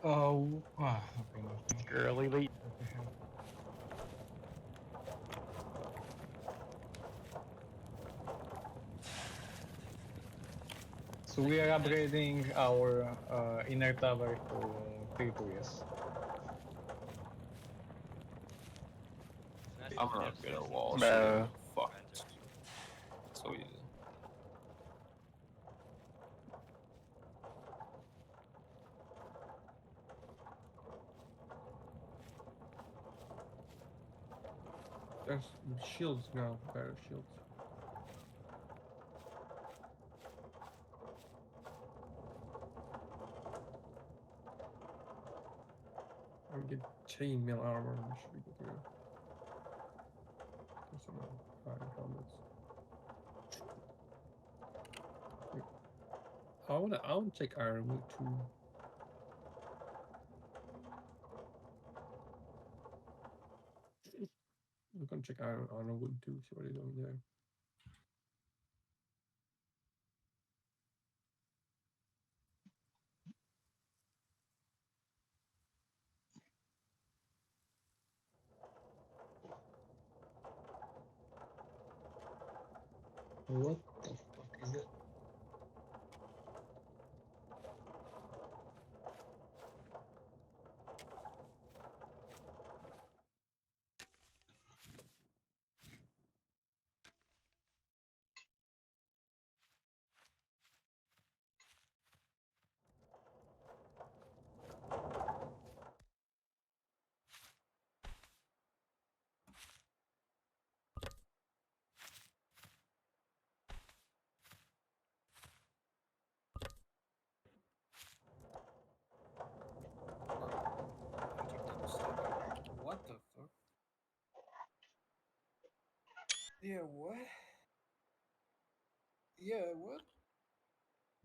Okay, nothing. Early late. What the hell? So we are upgrading our inner tower to 3-2, yes. I'm gonna upgrade our wall. Bro. Fuck. So easy. There's shields now, better shields. I get chainmail armor, which should be good here. There's some fire helmets. Wait, I would take ironwood too. I'm gonna check ironwood too, see what they're doing there. What the fuck is that? What the fuck? Yeah, what? Yeah, what?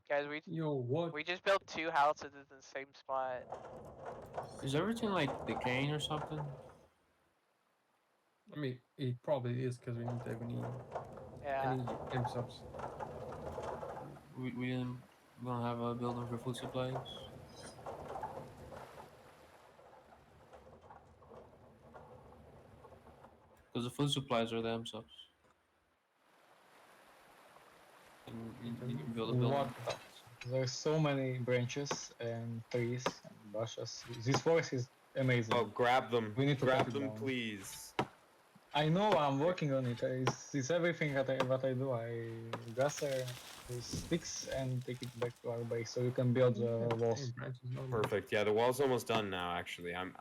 Guys, Yo, what? we just built 2 houses in the same spot. Is everything like decaying or something? I mean, it probably is because we don't have Yeah. any M-subs. We don't have a building for food supplies. Because the food supplies are the M subs. And you can build a building. What the fuck? There's so many branches and trees and bushes. This forest is amazing. Oh, grab them. We need to grab cut it them, down. please. I know I'm working on it. It's everything that I do. I gather the sticks and take it back to our base so you can build the walls. Perfect. Yeah, the wall's almost done now. Actually, I'm.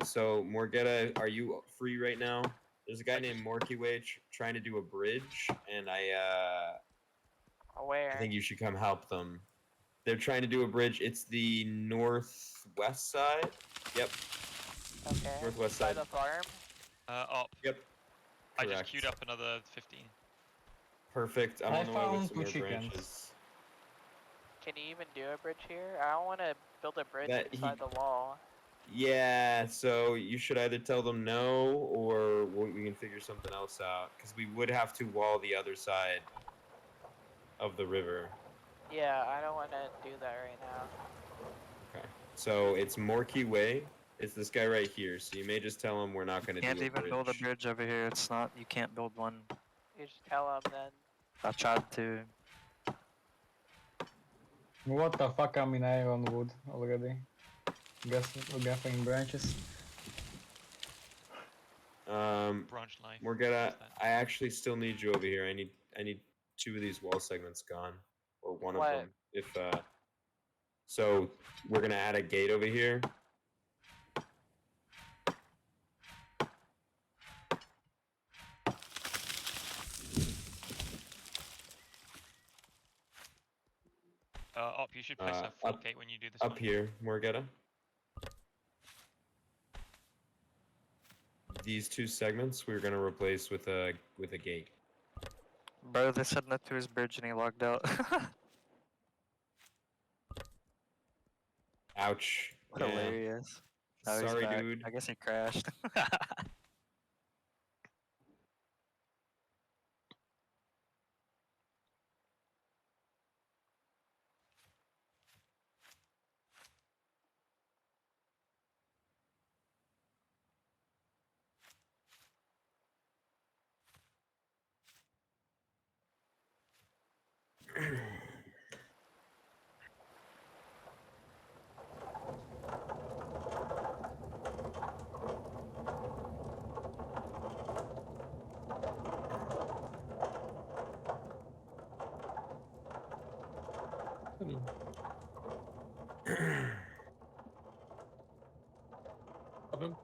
So Morgetta, are you free right now? There's a guy named Morky Wage trying to do a bridge, and I Where? think you should come help them. They're trying to do a bridge. It's the northwest side. Yep. Okay. Northwest By side. the farm? Up. Yep. I just Correct. queued up another 15. Perfect. I'm I on the way with found some 2 more chickens. branches. Can you even do a bridge here? I don't want to build a bridge That inside the wall. Yeah, so you should either tell them no, or we can figure something else out. Because we would have to wall the other side of the river. Yeah, I don't want to do that right now. Okay. So it's Morky Way. It's this guy right here. So you may just tell him we're not going to do a Can't even bridge. build a bridge over here. It's not. You can't build one. You just tell them then. I tried to. What the fuck? I'm in ironwood already. Gathering branches. Branch life. Morgetta, I actually still need you over here. I need 2 of these wall segments gone, or one What? of them. If so we're gonna add a gate over here. Up, you should place a front gate when you do this Up one. here, Morgetta. These 2 segments we're gonna replace with a gate. Bro, they said no to his bridge and he logged out. Ouch. Yeah. Hilarious. Now he's Sorry, back. dude. I guess he crashed. Funny. Problem?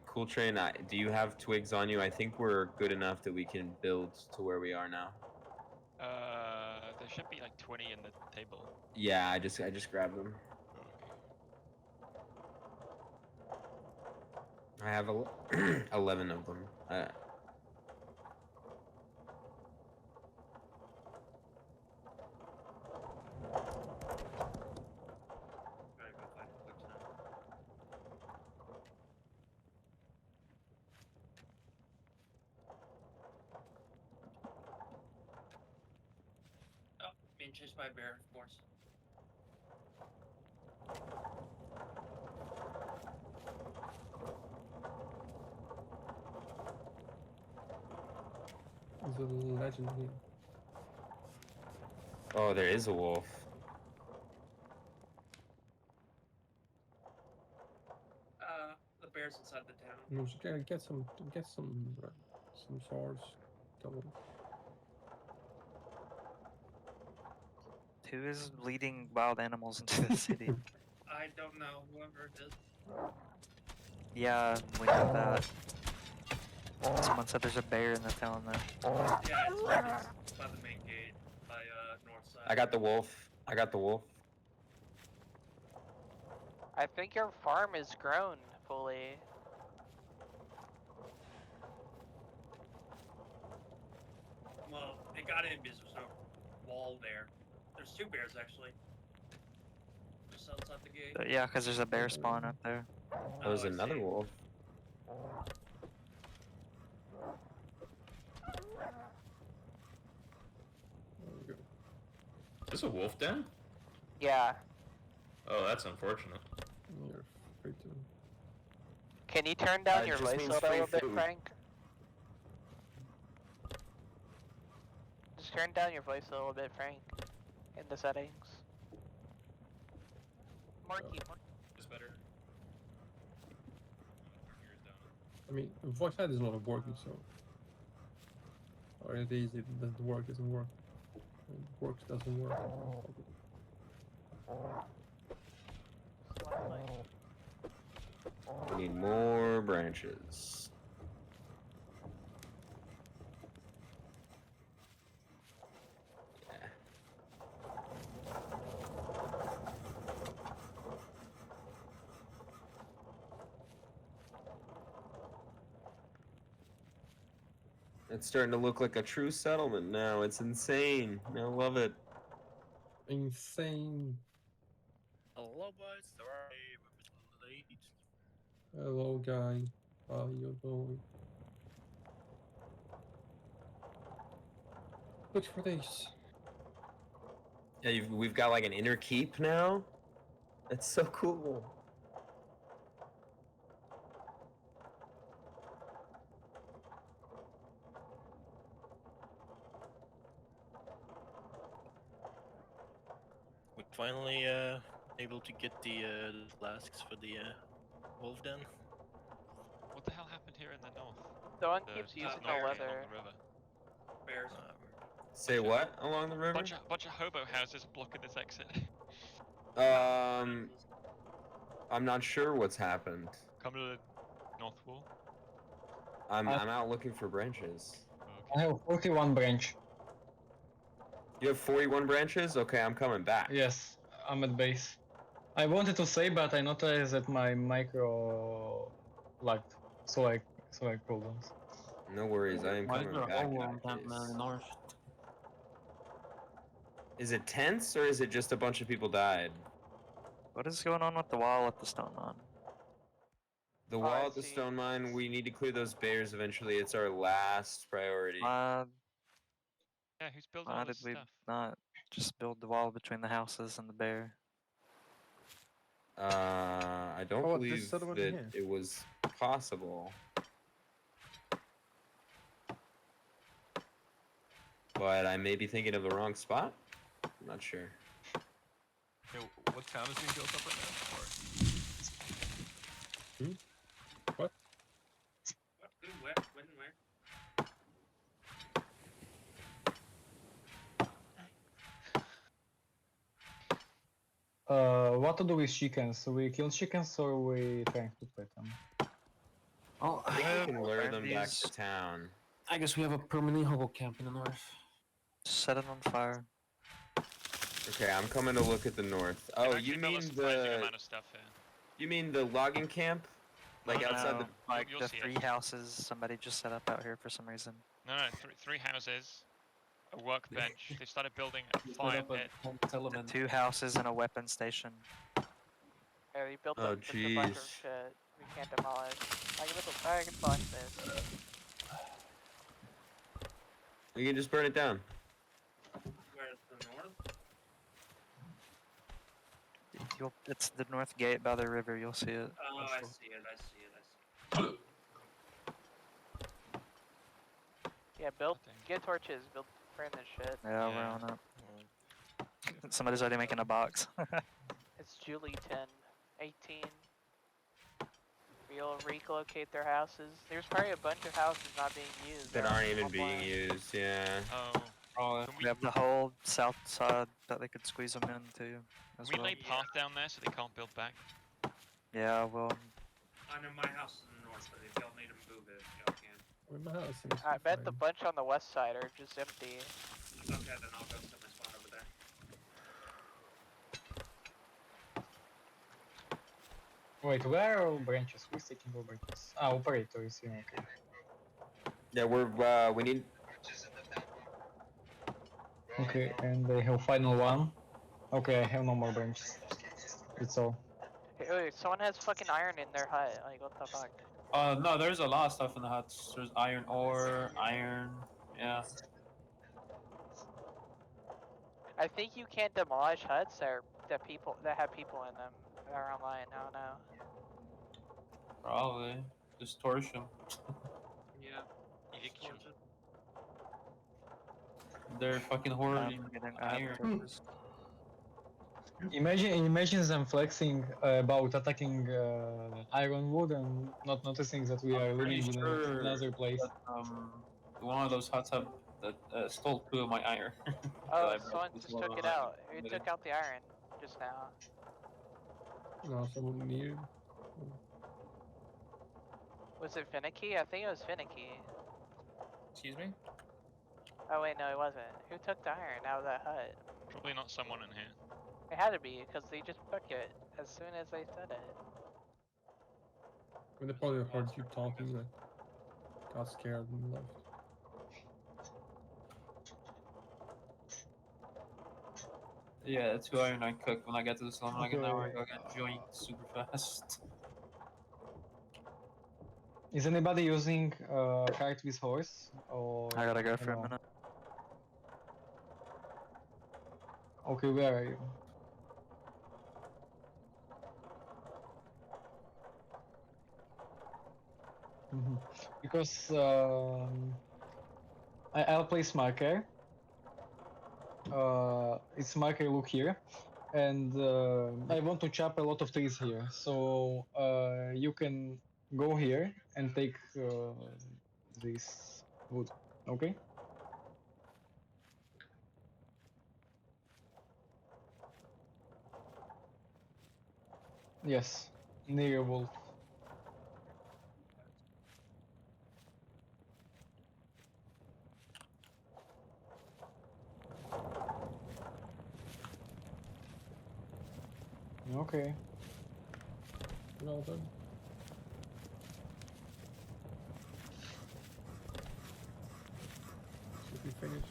Cool Train, do you have twigs on you? I think we're good enough that we can build to where we are now. There should be like 20 in the table. Yeah, I just grabbed them. Okay. I have 11 of them. Being chased by a bear, of course. There's a legend here. Oh, there is a wolf. The bear's inside the town. No, so get some swords. Double. Who is leading wild animals into the city? I don't know, whoever it is. Yeah, we know that. Someone said there's a bear in the town though. Yeah, it's by the main gate, by north side. I got the wolf. I got the wolf. I think your farm is grown fully. Well, they got in because there's no wall there. There's two bears actually. Just outside the gate. Yeah, because there's a bear spawn up there. There's I another see. wolf. There we go. Is this a wolf den? Yeah. Oh, that's unfortunate. You're free to. Can you turn down It your just voice means a free little bit, food. Frank? Just turn down your voice a little bit, Frank. In the settings. Marky, Is better. I mean, voice chat is not working, so. Or it is, it doesn't work, doesn't work. It works, doesn't work. We need more branches. Yeah. It's starting to look like a true settlement now. It's insane. I love it. Insane. Hello, boys. Sorry, we're late. Hello, guy. How you doing? Look for this. Yeah, we've got like an inner keep now. It's so cool. We finally able to get the flasks for the wolf den. What the hell happened here in the north? Someone The keeps using north the along leather. the river. Bears. Say what along the river? Bunch of hobo houses blocking this exit. I'm not sure what's happened. Come to the north wall. I'm out looking for branches. I have 41 branch. You have 41 branches? Okay, I'm coming back. Yes, I'm at base. I wanted to say, but I noticed that my micro lagged, so I pulled them. No worries, I am Why is coming there a back in hole that down case. north? Is it tense or is it just a bunch of people died? What is going on with the wall with the stone on? The Oh, wall I at the see. stone mine, we need to clear those bears eventually. It's our last priority. Yeah, who's building Why all did this we stuff? not just build the wall between the houses and the bear? I don't Oh, believe this settlement that here. it was possible. But I may be thinking of the wrong spot. I'm not sure. Hey, what town is being built up right now? What? Who? Where? When? Where? What to do with chickens? We kill chickens or we trying to pet them? Oh, I think we can lure burn them back these. to town. I guess we have a permanent hobo camp in the north. Set it on fire. Okay, I'm coming to look at the north. They've Oh, actually you built a mean surprising the amount of stuff here. you mean the logging camp? Like No, no, outside No, the like you'll the see it. 3 houses somebody just set up out here for some reason. No, three houses, a workbench. They started building a We set fire up a pit. home The settlement. 2 houses and a weapon station. Yeah, we built Oh, up just a bunch of jeez. shit. We can't demolish. I can box this. You can just burn it down. Where's the north? It's the north gate by the river, you'll see it. Oh, I see it. I see it. I see it. Yeah, build. Goddamn. Get torches. Build. Burn this shit. Yeah, we're Yeah. on it. Somebody's already making a box. It's Julie 10, 18. We'll relocate their houses. There's probably a bunch of houses not being used. That aren't even being offline. used, yeah. Oh, Oh, can We have the whole south side that they could squeeze them into as we well. lay path down there so they can't build back? Yeah, well, I know my house is in the north, but if y'all need to move it, y'all can. Where my house is. I bet the bunch on the west side are just empty. Okay, then I'll go set my spawn over there. Wait, where are all branches? Who's taking all branches? Ah, operator is here, okay. Yeah, we need Okay, and I have final one. Okay, I have no more branches. It's all. Hey, wait, someone has fucking iron in their hut. Like, what the fuck? no, there's a lot of stuff in the huts. There's iron ore, iron, yeah. I think you can't demolish huts that have people in them that are online. I don't know. Probably. Just torch them. Yeah. Eviction. Torch it. They're fucking hoarding I have iron. torches. Imagine them flexing about attacking Ironwood and not noticing that we are I'm pretty living in sure another place. that, one of those huts have that stole 2 of my iron. Oh, I someone brought just one took it of mine. out. Who took out the iron just now? No, someone needed. Was it finicky? I think it was finicky. Excuse me? Oh wait, no, it wasn't. Who took the iron out of that hut? Probably not someone in here. It had to be because they just took it as soon as they said it. When they probably heard you talking, like, got scared and left. Yeah, 2 iron I cooked. When I get to the slum, like an hour Okay. ago, I got joint super fast. Is anybody using cart with horse? Or I gotta go for a no? minute. Okay, where are you? Because I'll place marker. It's marker look here, and I want to chop a lot of trees here. So you can go here and take this wood. Okay. Yes, near wolf. Okay. Well done. Should be finished.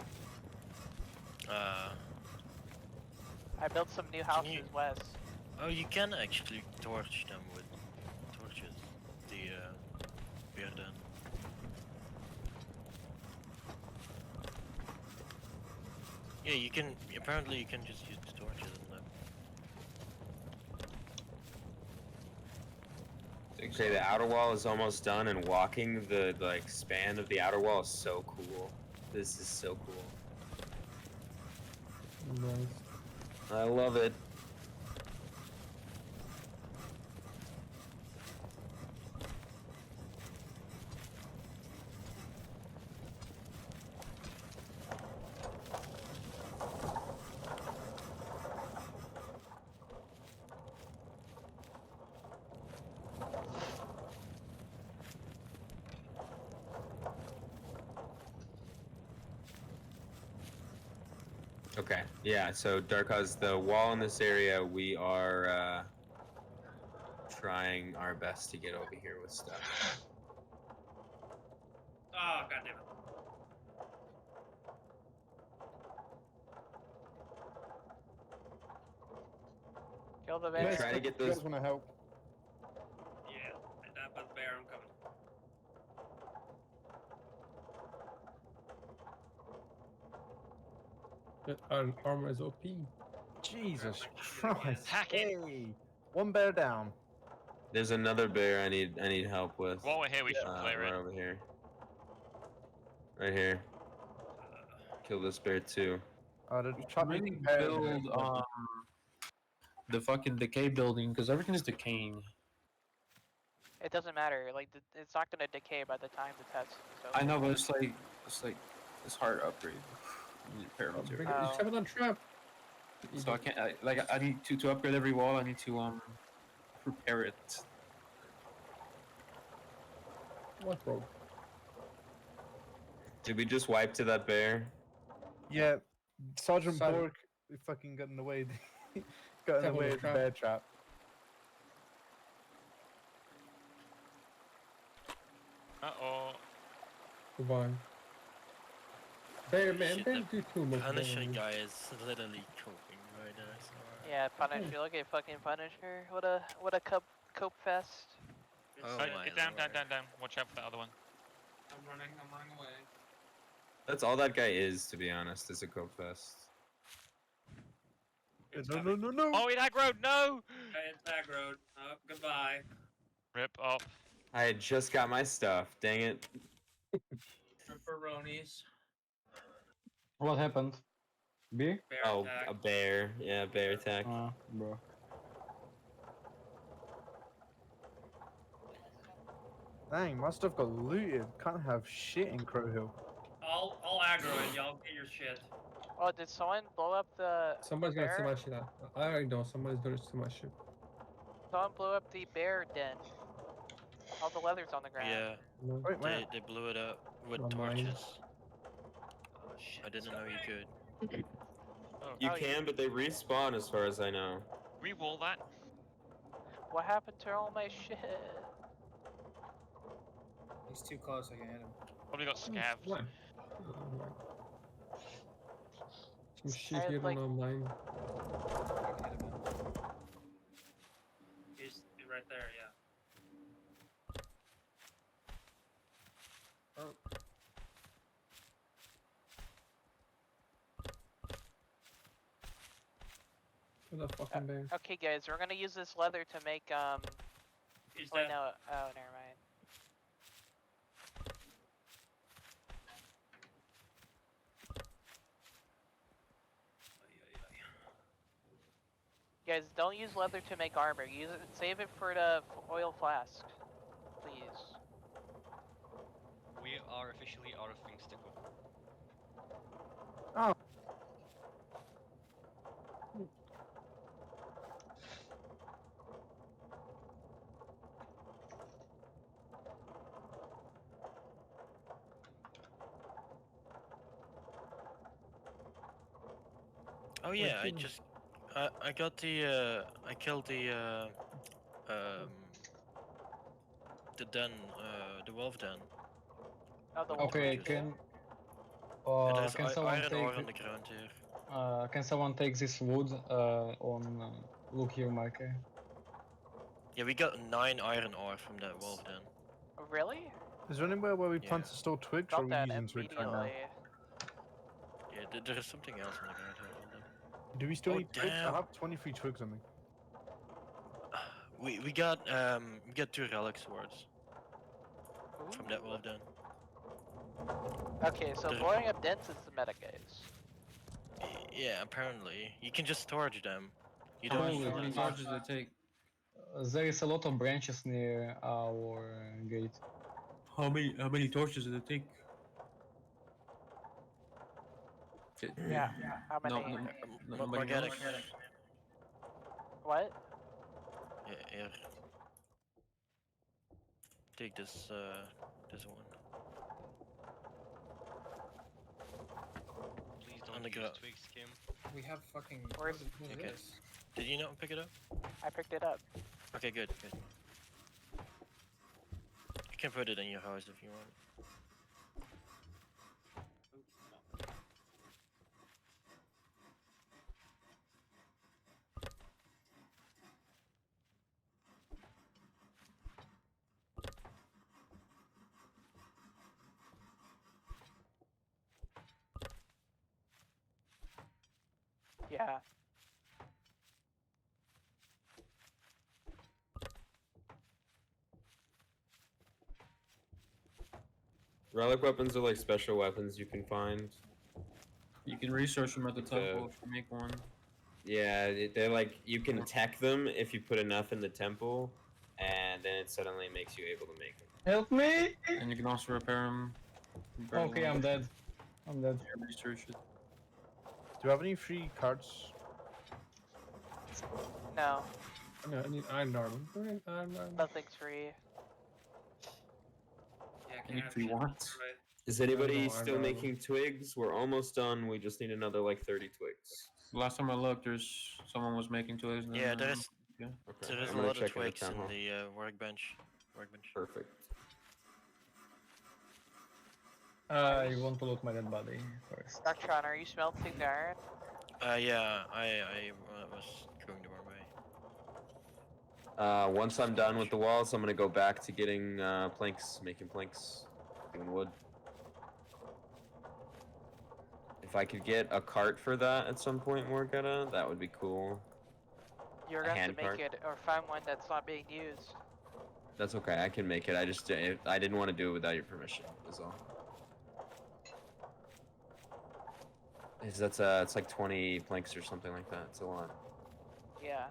I built some new houses you- west. Oh, you can actually torch them with torches. The Yeah, you can. Apparently, you can just use torches and that. Okay, the outer wall is almost done, and walking the like span of the outer wall is so cool. This is so cool. Nice. I love it. Okay, yeah, so Darkaz, the wall in this area, we are trying our best to get over here with stuff. Oh, goddamn it. Kill the Yeah, bear. try to get You those. guys want to help? Yeah, I died by the bear, I'm coming. That armor is OP. Jesus Grab my computer Christ! Hack it. Hey, one bear down. There's another bear I need help with. While we're here, we should clear Right it. over here. Right here. Kill this bear too. The We chop should really build the fucking decay building because everything is decaying. It doesn't matter. Like it's not gonna decay by the time the test is over. I know, but it's it's hard to upgrade. You need repair Bring material. it. Oh. Shove it on trap. So I can't I need to upgrade every wall. I need to repair it. What rope? Did we just wipe to that bear? Yeah, Sergeant Sergeant- Bork fucking got in the way. Got in the Careful way with of the trap. bear trap. Uh-oh. Goodbye. Bear man, Shit, bear the do too much Punisher damage. guy is literally coping right now. So. Yeah, Punisher. Look at fucking Punisher. What a cope fest. Oh Oh, my get down, down, lord. down, down. Watch out for the other one. I'm running away. That's all that guy is, to be honest, is a coke fest. It's No, coming. no, no, no! Oh, it aggroed, no! It's aggroed. Oh, goodbye. Rip up. I had just got my stuff. Dang it. Tripperonis. What happened? Beer? Bear Oh, attack. a bear. Yeah, bear attack. Bro. Dang, my stuff got looted. Can't have shit in Crow Hill. I'll aggro it, y'all get your shit. Oh, did someone blow up the Somebody's gonna steal bear? my shit out. I already know somebody's gonna steal my shit. Someone blew up the bear den. All the leather's on the ground. Yeah, No, Wait, man. they blew it up with Not mine. torches. Oh shit. I didn't know you could. Oh, You Oh, yeah. can, but they respawn as far as I know. re-wall that. What happened to all my shit? He's too close, I can hit him. Probably got scavs. What? Some shit had, here like- on mine. I can hit him. He's right there, yeah. What the fucking bear? Okay, guys, we're gonna use this leather to make He's Wait, dead. no. Oh, never mind. Guys, don't use leather to make armor. Use it. Save it for the oil flask, please. We are officially out of things to cook. Oh yeah, I cool. just I got the I killed the den the wolf den. Oh, the wolf Okay, bridges. can There's can someone iron ore take on the ground here. can someone take this wood on look here marker? Yeah, we got 9 iron ore from that wolf den. Oh, really? Is there anywhere where we plan Yeah. to store twigs, or Got are we that using twigs right now? immediately. Yeah, There is something else in the ground here. Hold on. Do we still Oh, need twigs? I damn. have 23 twigs on me. We got 2 relic swords from that wall down. Okay, so There- blowing up dents is the meta, guys. Yeah, apparently you can just storage them. You How don't many, need how many bullets. torches does it take? There is a lot of branches near our gate. How many torches does it take? Yeah. How many? Nobody Morganic. knows. What? Yeah, here. Take this this one. Please On don't the use ground. twigs, Kim. We have fucking. Where's- What is Okay. this? Did you not pick it up? I picked it up. Okay, good. You can put it in your house if you want. Yeah. Relic weapons are like special weapons you can find. You can research them at the Like temple if you make one. Yeah, they're like you can tech them if you put enough in the temple, and then it suddenly makes you able to make them. Help me! And you can also repair them. Okay, I'm dead. I'm dead. Research it. Do you have any free cards? No, No, I need iron armor. Okay, iron armor. nothing's free. Yeah, Any have free shit, what? right? Is anybody know, I still know. making twigs? We're almost done. We just need another like 30 twigs. Last time I looked, someone was making twigs. and, Yeah, there is Okay, there is I'm a gonna lot of check in the twigs town in hall. the workbench. Perfect. I want to loot my dead body first. Darktron, are you smelting the iron? Yeah, I was going the wrong way. Once I'm done with the walls, I'm gonna go back to getting planks, making planks, doing wood. If I could get a cart for that at some point, Morgetta, that would be cool. You're A gonna have hand to make cart? it or find one that's not being used. That's okay. I can make it. I just I didn't want to do it without your permission. Is all. It's like 20 planks or something like that. It's a lot. Yeah.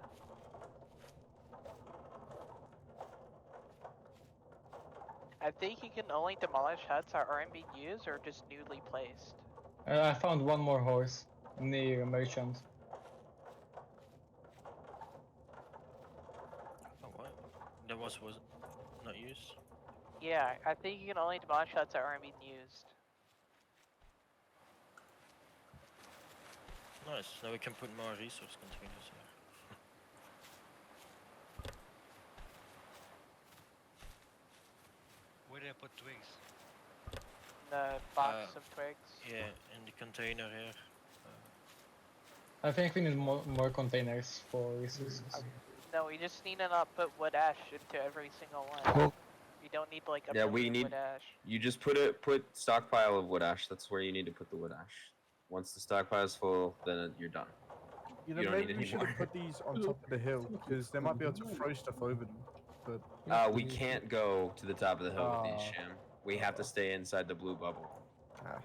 I think you can only demolish huts that aren't being used or just newly placed. I found one more horse near a merchant. Oh what? That was not used. Yeah, I think you can only demolish huts that aren't being used. Nice. Now we can put more resource containers here. Where did I put twigs? The box of twigs. Yeah, in the container here. I think we need more containers for resources. No, we just need to not put wood ash into every single one. You don't need like a Yeah, we million need. wood ash. You just put stockpile of wood ash. That's where you need to put the wood ash. Once the stockpile is full, then you're done. You know, You don't maybe need we any should more. have put these on top of the hill because they might be able to throw stuff over them. But We can't go to the top of the hill with these, Oh. Sham. We have to stay inside the blue bubble. ah,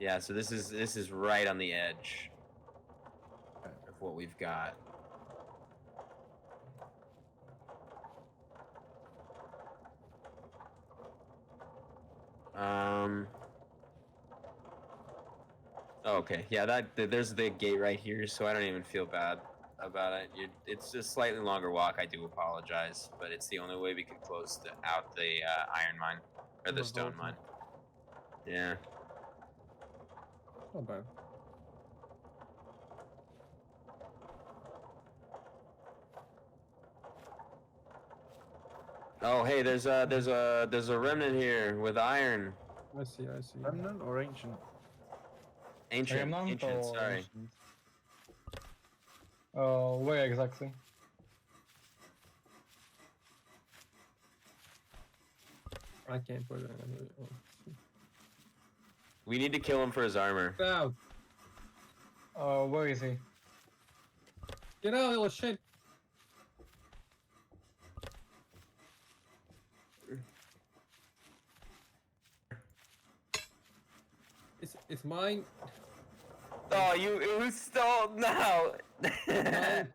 Yeah, so this is right on the edge of what we've got. Oh, okay, yeah, there's the gate right here, so I don't even feel bad about it. It's a slightly longer walk. I do apologize, but it's the only way we can close out the iron mine or the stone mine. Yeah. Not bad. Oh, hey, there's a remnant here with iron. I see. remnant or ancient? Ancient, or sorry. ancient? Where exactly? I can't put it in. We need to kill him for his armor. Out. Where is he? Get out, little shit! It's mine. Oh, you stole now. Mine.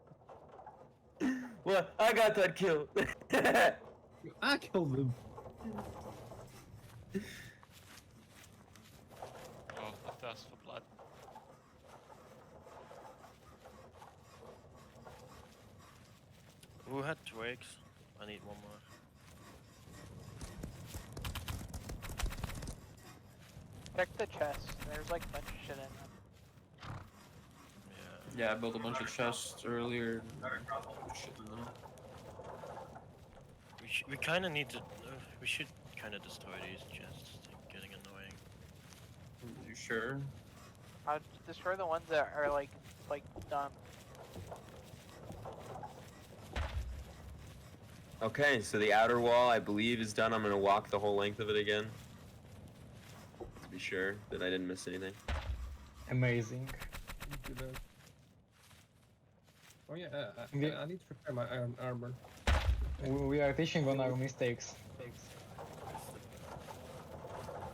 What? I got that kill. I killed him. Oh, the thirst for blood. Who had twigs? I need one more. Check the chest. There's like a bunch of shit in them. Yeah. Yeah, I built a bunch of chests earlier. Shit in them. We kind of need to. We should kind of destroy these chests. They're getting annoying. You sure? I'll destroy the ones that are like dumb. Okay, so the outer wall, I believe, is done. I'm gonna walk the whole length of it again. To be sure that I didn't miss anything. Amazing. Do that. Oh yeah, Yeah. I need to prepare my iron armor. We are teaching on our mistakes.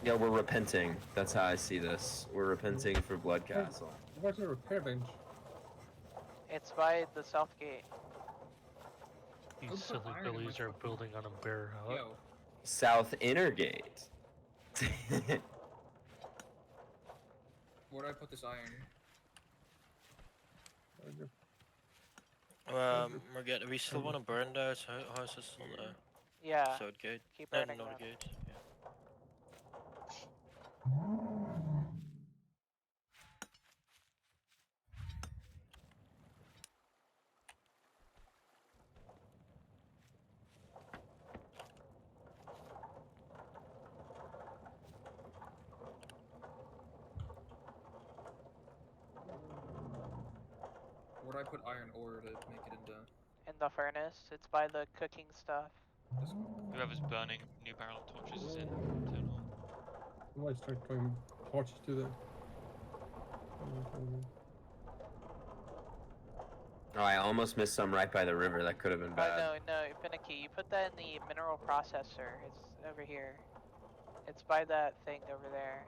Yeah, we're repenting. That's how I see this. We're repenting for Blood Castle. Where's the repair bench? It's by the south gate. These silly billies are building on a bear hut. Yo, South Inner Gate. where do I put this iron? We still want to burn those houses on the Yeah. south gate. Keep No, burning not them. the gate. Yeah. Where do I put iron ore to make it into? In the furnace. It's by the cooking stuff. Whoever's burning new barrel torches is in town hall. I might start throwing torches to them. Oh, I almost missed some right by the river. That could have been bad. Oh no, Finicky, you put that in the mineral processor. It's over here. It's by that thing over there.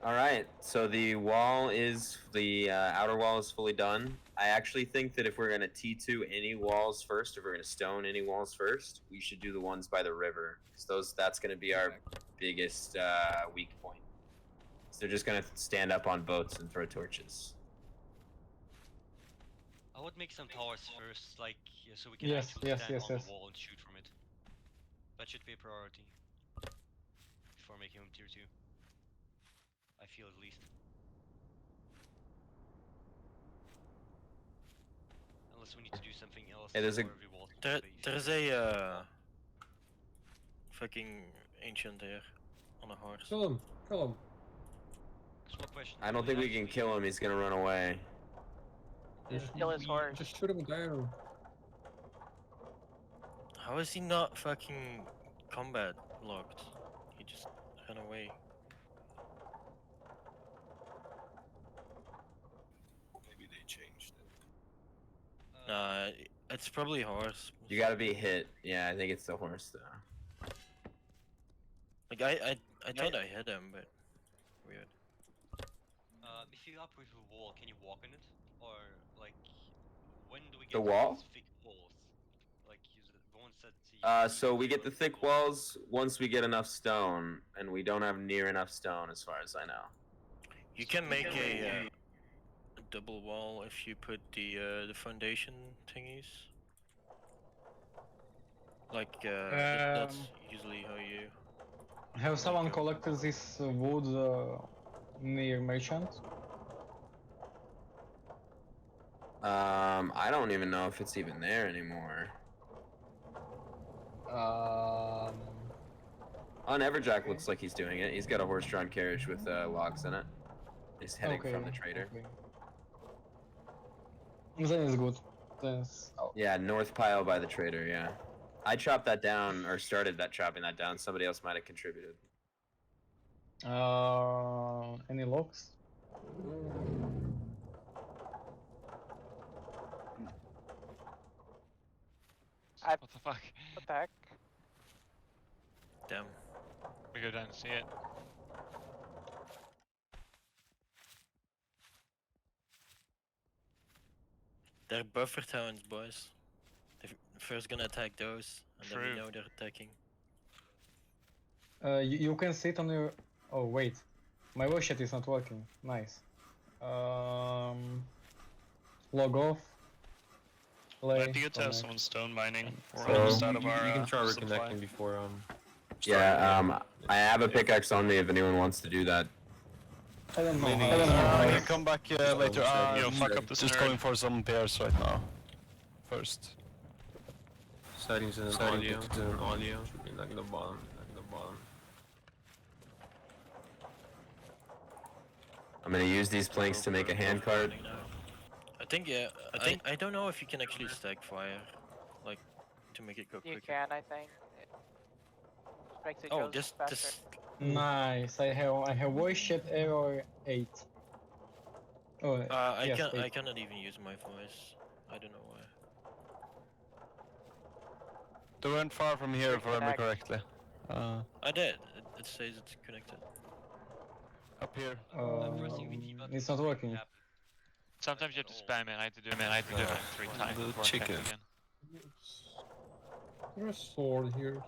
All right, so the wall is the outer wall is fully done. I actually think that if we're gonna T2 any walls first, if we're gonna stone any walls first, we should do the ones by the river, because that's gonna be our biggest weak point. So they're just gonna stand up on boats and throw torches. I would make some towers first, like so we can Yes, actually yes, stand yes, on yes. the wall and shoot from it. That should be a priority before making them tier 2. I feel at least. Unless we need to do something else. Yeah, there's a- for every wall to be base. There's a fucking ancient here on a horse. Kill him! Kill him! Small question. I don't think we can kill him. He's gonna run away. Just kill his horse. Just shoot him down. How is he not fucking combat locked? He just ran away. Maybe they changed it. Nah, it's probably horse. You gotta be hit. Yeah, I think it's the horse though. Like I thought I hit him, but weird. If you operate a wall, can you walk on it? Or like, when do we get The wall? these thick walls? Like, use the ones that. So we get the thick walls once we get enough stone, and we don't have near enough stone, as far as I know. You can make a double wall if you put the foundation thingies. Like that's usually how you. Have someone collected this wood near merchant? I don't even know if it's even there anymore. Oh, Everjack looks like he's doing it. He's got a horse-drawn carriage with logs in it. He's heading from the trader. Okay. Then it's good. Oh. Yeah, north pile by the trader, yeah. I chopped that down, or started chopping that down. Somebody else might have contributed. Any locks? What the fuck? What the heck? Damn. We go down and see it. They're buffer towns, boys. They're first gonna attack those, and then True. we know they're attacking. You can sit on your. Oh wait, my voice chat is not working. Nice. Log off. Play. Might be good to have connect. someone stone mining. We're So almost out of you our can try supply. reconnecting before Yeah, I have a pickaxe on me if anyone wants to do that. I don't know. Maybe I don't know. I can come back later. Yo, Fuck up this just going for some pairs right now. First. Settings and audio. Should be like the bottom. I'm gonna use these planks to make a hand cart. I think I don't know if you can actually stack fire, like to make it go quicker. You can, I think. It makes it Oh, go just faster. Nice. I have voice chat error 8. Oh, yes, I 8. cannot even use my voice. I don't know why. They weren't far from here, if I remember correctly. I did. It says it's connected. Up here. It's not working. Sometimes you have to spam it. I had to do it like 3 times. The before I checked chicken. again. There's a sword here.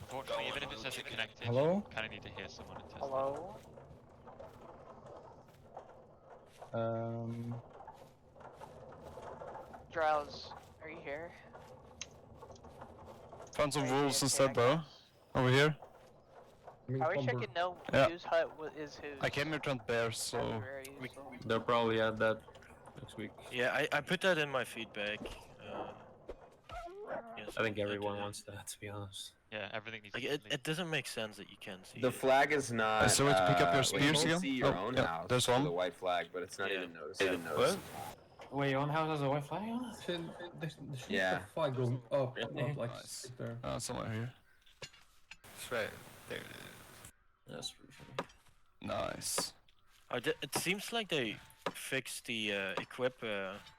Unfortunately, even if it says it's connected, Hello? you kind of need to hear someone and test Hello? Drowse, are you here? Found some Are you wolves AFK, instead, I bro. guess? Over here. Are we checking no Yeah. whose hut is whose? I came here to hunt bears, so. That'd be very useful. They'll probably add that next week. Yeah, I put that in my feedback. Yes, I think I'll everyone do that. wants that, to be honest. Yeah, everything needs Like to be it doesn't make sense that you can't see The it. flag is not. So let's pick up your like, you spears don't again? see your Oh, own yeah, house there's with one. the white flag, but it's not even noticed. What? Wait, your own house has a white flag on it? There's Yeah. a flag going up, Really? not like Nice. sit there. Somewhere here. It's right there. It That's pretty funny. is. Nice. It seems like they fixed the equip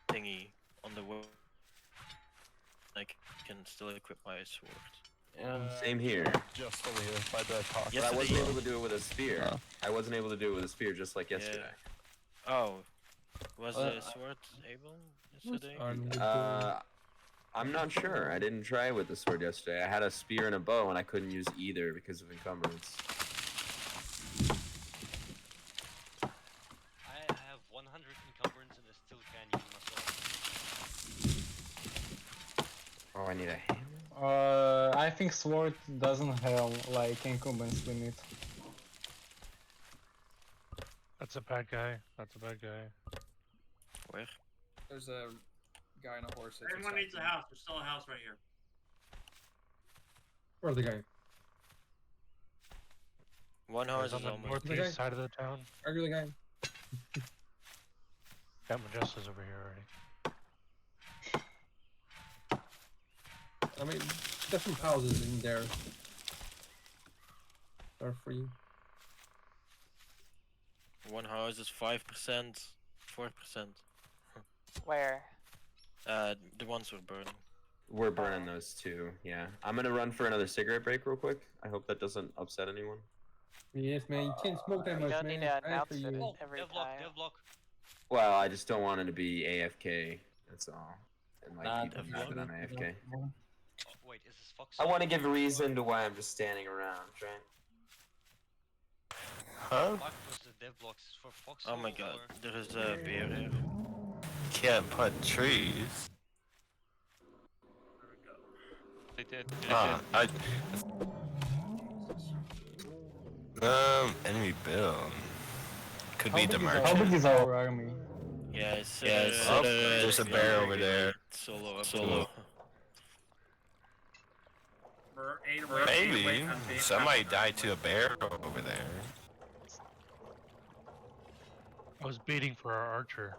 thingy on the web. Like, can still equip my sword. Yeah. Same here. Just over here by the park. But I wasn't Yesterday- able to do it with a spear. Oh. I wasn't able to do it with a spear, just like yesterday. Oh, was the sword able yesterday? I'm not sure. I didn't try it with the sword yesterday. I had a spear and a bow, and I couldn't use either because of encumbrance. I have 100 encumbrance and I still can't use my sword. Oh, I need a hammer. I think sword doesn't have like encumbrance limit. That's a bad guy. That's a bad guy. Where? There's a guy on a horse. that's Everyone needs a attacking. house. There's still a house right here. Where's the guy? One house He's on is the almost. northeast side of the town. Are you the guy? Got Majestas over here already. I mean, there's some houses in there. They're free. One house is 5%, 4%. Where? The ones we're burning. We're burning those too, yeah. I'm gonna run for another cigarette break real quick. I hope that doesn't upset anyone. Yes, man. You can't smoke that You much, don't man. need to Right announce for it you. every Dev time. block. Well, I just don't want it to be AFK, that's all. And like Nah, people know that I'm AFK. Oh, wait, is this Fox? I want to give a reason to why I'm just standing around, right? Huh? What was the dev blocks for Fox? Oh my god, there is a bear here. Can't put trees. They did. Enemy build. Could How be big the is our- merchant. How big is our army? Yeah, it's there's a bear over there. Solo. Maybe somebody died to a bear over there. I was baiting for our archer.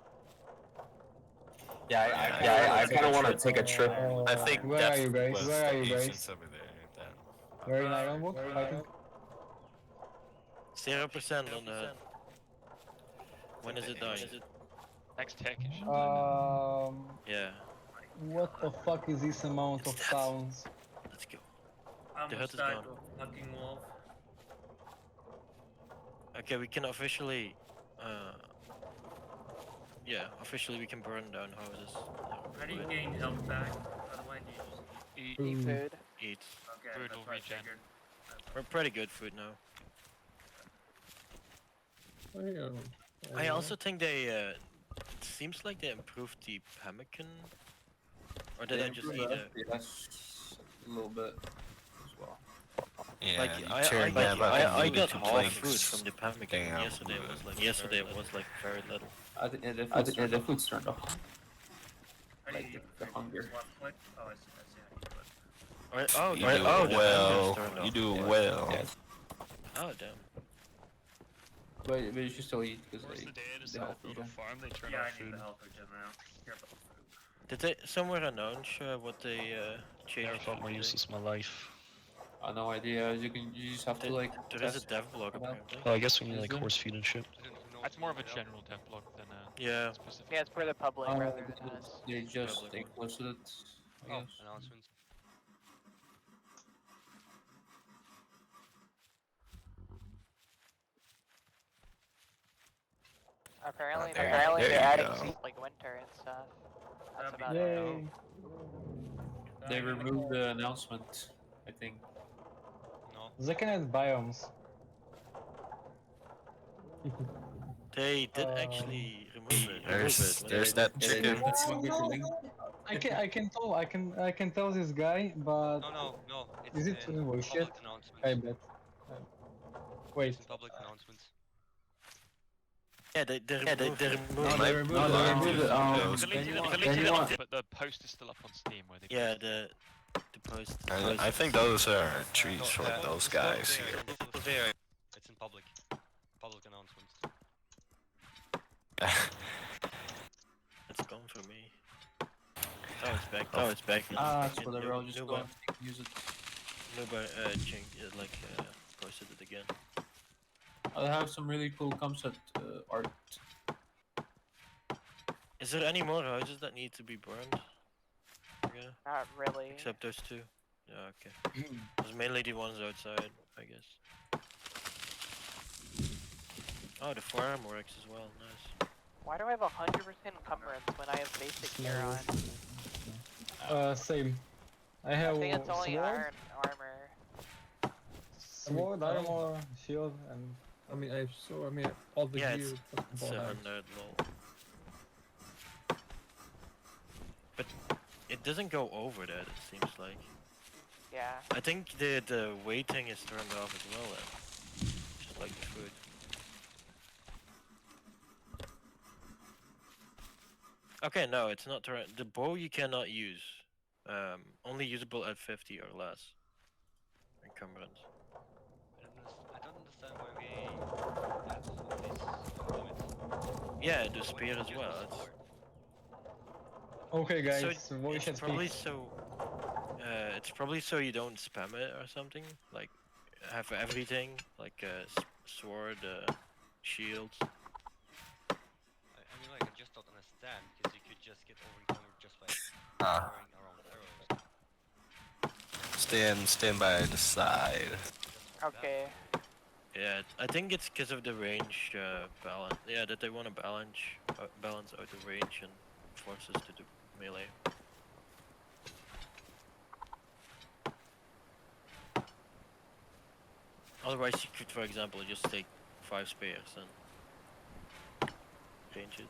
Yeah, I kind of want to take a trip. I think Where that are you guys? was Where are the you guys? agents over there. We're in Ironwood fighting. 0% on the head. When is it dying? Next tick, it should Yeah. What the fuck is this amount of sounds? Let's go. I The almost hut is died gone. to a fucking wolf. Okay, we can officially, yeah, officially we can burn down houses. How do you gain health back? By the way, do you just eat. Eat food. Eat. Okay, Food that's will what I regen. figured. We're pretty good food now. I also think they, it seems like they improved the pemmican. Or did I just eat it? Yes, a little bit as well. Yeah, Like you I tearing got, that fucking I meat got to half planks. food from the pemmican. Damn. Yesterday it was like very little. I think the food's turned off. How do you Like eat the food? hunger. Just left click? Oh, I see how you do it. You You do it well. turned You off. do it well. Yes. Oh damn. But you should still eat because Where's they the day to the start health build a regen. farm? They turn Yeah, off I need food. the health regen now. Care about the food. Did they somewhere announce what they changed? Never thought more today? useless in my life. No idea. You just have to like. There is a test dev block it out. apparently. Well, I guess we need Is like there? horse feed and shit. I don't know who knows That's more of a right now. general dev block than a Yeah. specific. Yeah, it's for the public rather than us. They just Public stay one. close to it. I Oh, guess. announcements. Apparently, there- they're there you adding go. some, like winter and stuff. That's That'd be about Yay! it. They removed the announcement, I think. No. They can add biomes. They did actually remove it. There's that chicken. I can tell this guy, but No. It's is it in invoice public yet? announcements. I bet. Wait. It's in public announcements. Yeah, they removed it. No, they removed it. But the post is still up on Steam where they. Yeah, the post. I think those are treats for those guys here. There. It's in public announcements. It's gone for me. Oh, it's back. Oh, it's back. It's whatever. I'll just go and use it. Nobody posted it again. I have some really cool concept art. Is there any more houses that need to be burned? Yeah. Not really. Except those two. Yeah, okay. There's mainly the ones outside, I guess. Oh, the farm works as well. Nice. Why do I have 100% encumbrance when I have basic gear on? Same. I I have think it's only sword, iron armor. sword, armor, shield, and all the Yeah, gear. it's fucking ball out. 700 lol. But it doesn't go over that, it seems like. Yeah. I think the weighting is turned off as well then. Just like the food. Okay, no, it's not turned. The bow you cannot use. Only usable at 50 or less. Encumbrance. I don't understand why we add this limit. Yeah, the spear as well. It's, okay, guys. so voice it's chat probably speaks. so. It's probably so you don't spam it or something. Like have everything, like sword, shields. I mean, like, I just don't understand, because you could just get over-encumbered just by throwing around arrows. Stand by the side. Okay. Yeah, I think it's because of the range balance. Yeah, that they want to balance out the range and force us to do melee. Otherwise, you could, for example, just take 5 spears and change it,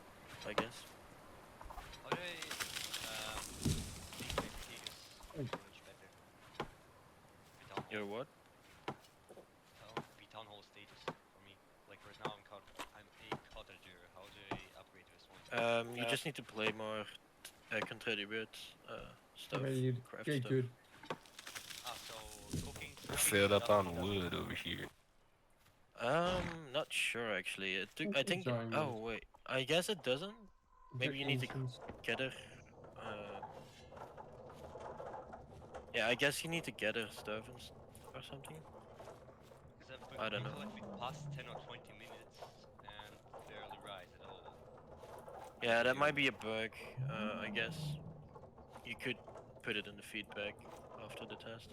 I guess. How do I make my status so much better? Your what? Be town hall status for me. Like right now, I'm a cottager. How do I upgrade this one? You just need to play more, contribute stuff, Ready to craft get stuff. good. So cooking. We're filled up on wood over here. Not sure actually. I think. enjoying Oh wait, I guess it doesn't. Maybe you need to get her. Yeah, I guess you need to get her stuff or something. I don't know. feel like we passed 10 or 20 minutes and barely rise at all. Yeah, that might be a bug. I guess you could put it in the feedback after the test.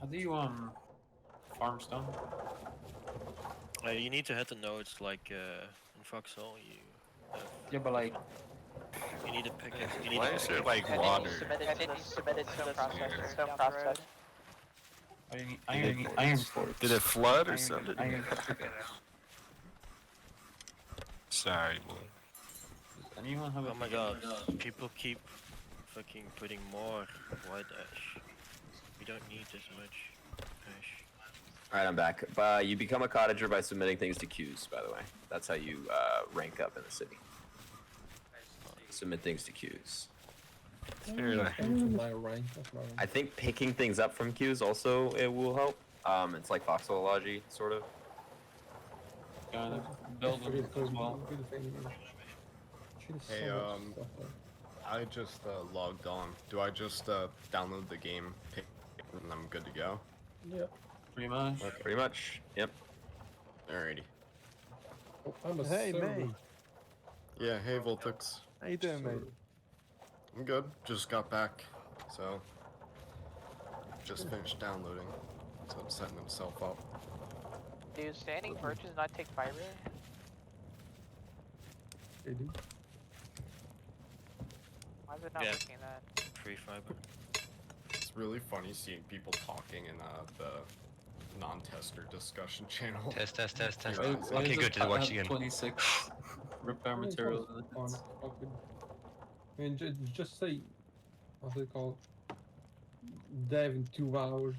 How do you farm stone? You need to hit the nodes like in Foxhole. You have Yeah, but like, you need to pick it. You need Why to is pick there it. like And water? then you submit it to the processor down the road. iron quartz. Did it flood or Iron- something? iron- Sorry, boy. Does anyone have a Oh my god, people keep fucking putting more white ash. We don't need this much ash. Alright, I'm back. You become a cottager by submitting things to queues, by the way. That's how you rank up in the city. Submit things to queues. My rank, that's my rank. I think picking things up from queues also it will help. It's like foxology, sort of. Kind of build them as well. Hey, I just logged on. Do I just download the game, pick, and I'm good to go? Yeah. Pretty much. Okay. Pretty much. Yep. Alrighty. Oh, I'm a Hey, server. mate. Yeah, hey Voltix. How you doing, mate? I'm good. Just got back, so just finished downloading. So I'm setting himself up. Do standing perches not take fiber? They do. Why is it not Yeah. looking at that? Free fiber. It's really funny seeing people talking in the non-tester discussion channel. Test. You know, It's- Okay, it's good to just watch again. 26 repair Yeah, it's materials. fun. I mean, just say, what's it called? Dive in 2 hours.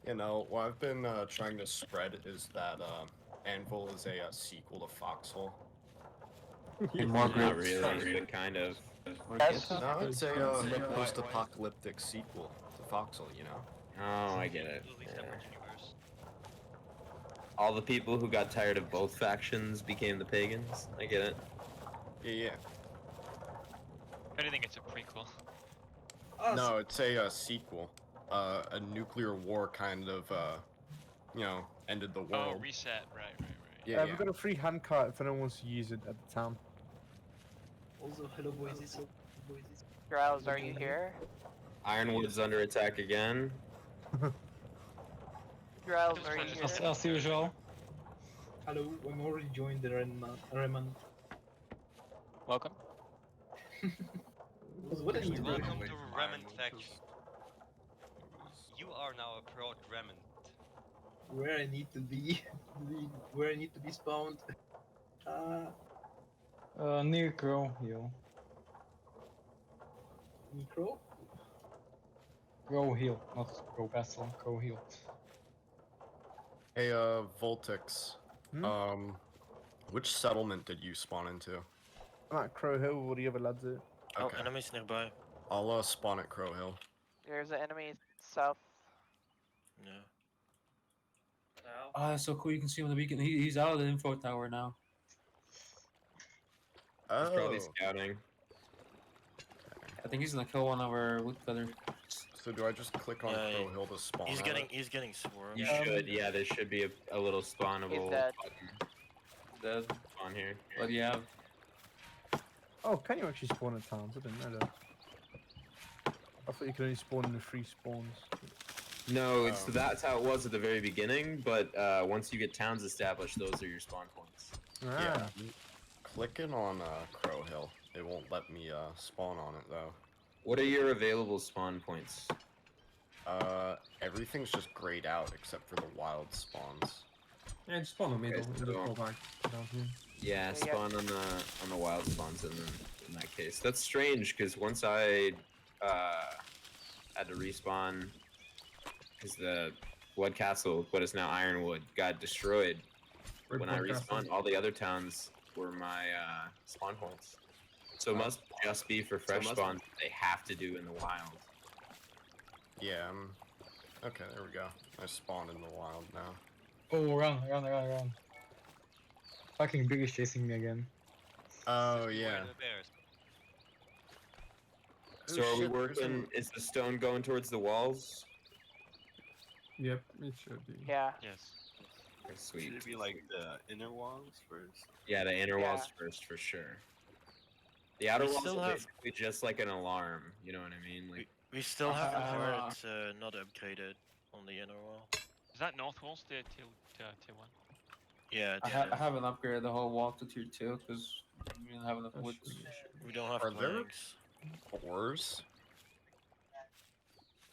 You know, what I've been trying to spread is that Anvil is a sequel to Foxhole. And more Not grips. really, but kind of. Yes. No, it's a post-apocalyptic sequel to Foxhole, you know? Oh, I get it. Totally Yeah. separate universe. All the people who got tired of both factions became the pagans. I get it. Yeah. If anything, it's a prequel. No, it's a sequel. A nuclear war kind of, you know, ended the Oh, world. reset. Right. Yeah, We've got a free handcart if anyone wants to use it at the time. Also, hello boys. Giles, are you here? Ironwood's under attack again. Giles, are you here? As usual. Hello, I'm already joined the Remnant. Welcome. What are you doing? Welcome to Remnant faction. You are now a proud Remnant. Where I need to be, where I need to be spawned. Near Crow Hill. Necro? Crow Hill, not Crow Castle, Crow Hill. Hey, Voltix. Which settlement did you spawn into? I'm at Crow Hill with the other lads at. Oh, enemies nearby. I'll spawn at Crow Hill. There's an enemy south. No. Oh, that's so cool. You can see him on the beacon. He's out of the info tower now. He's probably Oh. scouting. I think he's gonna kill one of our woodcutter. So do I just click on Yeah, Crow Hill to spawn? He's at getting it? he's getting swarmed. You should, yeah, there should be a little spawnable dead. button on here. What do you have? Oh, can you actually spawn at towns? I didn't know that. I thought you could only spawn in the free spawns. No, that's how it was at the very beginning, but once you get towns established, those are your spawn points. Yeah. Clicking on Crow Hill, it won't let me spawn on it though. What are your available spawn points? Everything's just grayed out except for the wild spawns. Yeah, just spawn in the middle Okay, and just so- go back down here. Yeah, spawn on the wild spawns in that case. That's strange because once I had to respawn because the Blood Castle, what is now Ironwood, got destroyed. Where'd When I Blood Castle? respawned, all the other towns were my spawn points. So it must just be for fresh spawns that they have to do in the wild. Yeah. Okay, there we go. I spawned in the wild now. Oh, run. Fucking Big is chasing me again. Oh Where yeah. are the bears? So are we working? Is the stone going towards the walls? Yep, it should be. Yeah. Yes. Sweet. Should it be like the inner walls first? Yeah, the inner walls Yeah. first for sure. The outer We walls still are have- basically just like an alarm. You know what I mean? Like We still have the Uh, part not upgraded on the inner wall. Is that north wall still tier 1? Yeah, I haven't upgraded the whole wall to tier 2 because we don't have enough That wood. should be a issue. we don't have Are there planks. doors?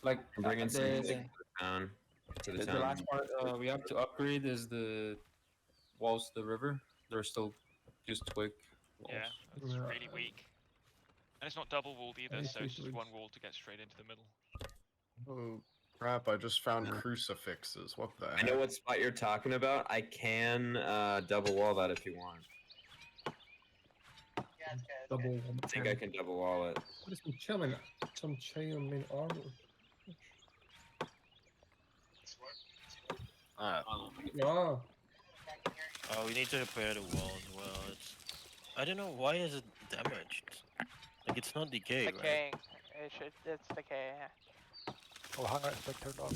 Like bring in some the, music to the town. To the the town. last part we have to upgrade is the walls to the river. They're still just twig walls. Yeah, it's Yeah. really weak. And it's not double walled either, Any so it's just twigs? one wall to get straight into the middle. Oh crap! I just found crucifixes. What the I heck? know what spot you're talking about. I can double wall that if you want. Double. I think I can double wall it. What is some chain armor? Yeah. Oh, we need to repair the wall as well. I don't know, why is it damaged? Like, it's not decay, right? Decaying. It's decaying. Oh, hunger aspect turned off.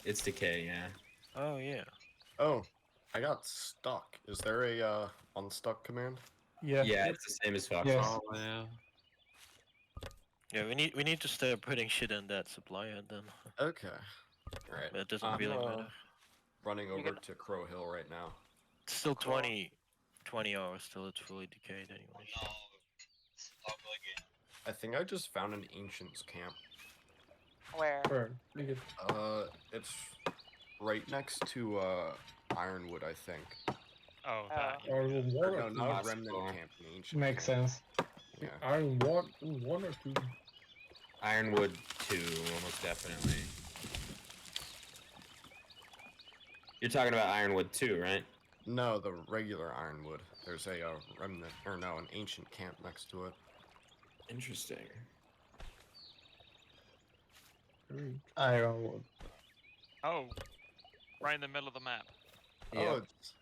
It's decay, yeah. Oh, yeah. Oh, I got stuck. Is there a unstuck command? Yeah. Yeah, it's the same as Fox. Yes. Oh yeah. Yeah, we need to start putting shit in that supplier then. Okay. Alright. But it doesn't I'm, really matter. running over to Crow Hill right now. It's still 20 hours till it's fully decayed anyway. I think I just found an ancient's camp. Where? Where? Make it. It's right next to Ironwood, I think. Oh, that. Or the Or water. no, not a Possible. remnant camp, an ancient Makes camp. sense. Yeah. Iron one or two. Ironwood 2, almost definitely. You're talking about Ironwood 2, right? No, the regular Ironwood. There's a remnant, or no, an ancient camp next to it. Interesting. Ironwood. Oh, right in the middle of the map. Oh, it's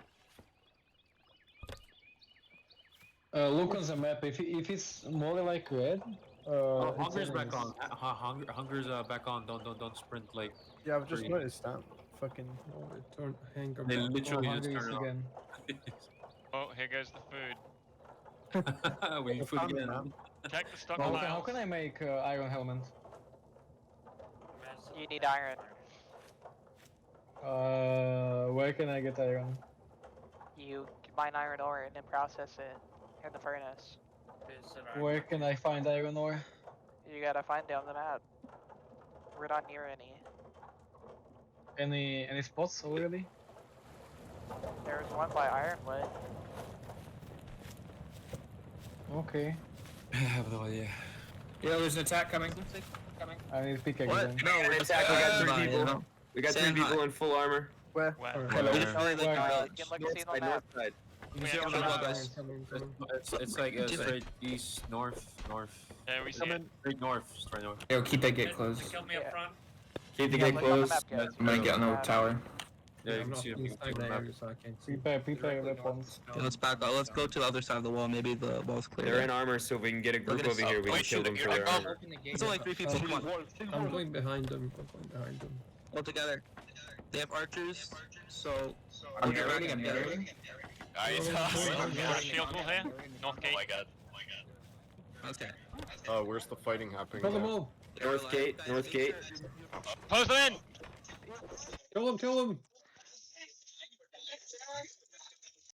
Look on the map. If it's more like red, it's Hunger's back enemies. on. Hunger's back on. Don't sprint like. Yeah, I've just Green. noticed that. Fucking. Oh, it turned hanger. They back. literally Oh, just hungry turn it on. again. Oh, here goes the food. We food found it again. now. Check the How stockpiles. can I make iron helmet? You need iron. Where can I get iron? You mine iron ore and then process it in the furnace. Where can I find iron ore? You gotta find it on the map. We're not near any. Any spots already? There's one by Ironwood. Okay. I have no idea. Yeah, there's an attack coming. I need pickaxe What? then. No, We we're got just attack, we got three fine, you people. know? We got three Saying people hi. in full armor. Where? Where? Hello. Sorry, Where? you can look North see on the side, north map. side. You We see have on the some wall, guys. guys. It's like Just straight east, north. Yeah, we see it. Straight north, straight north. Yo, keep that gate They closed. killed me up front. Keep the Yeah, gate look on the closed. map, guys. I'm gonna get on the tower. Yeah, you I'm can not see it. inside the area, so I can't see. Prepare weapons. Okay, let's back up. Let's go to the other side of the wall. Maybe the wall's clear. They're in armor, so if we can get a group Look at over this. here, we Oh, can kill them for their armor. It's only 3 people. Come on. I'm going behind them. All together. They have archers, so. I'm getting I'm getting. Guys, shield wall here. North gate. Oh my god. Okay. where's the fighting happening? Kill them now? all. North gate, north gate. Close them in! Kill them.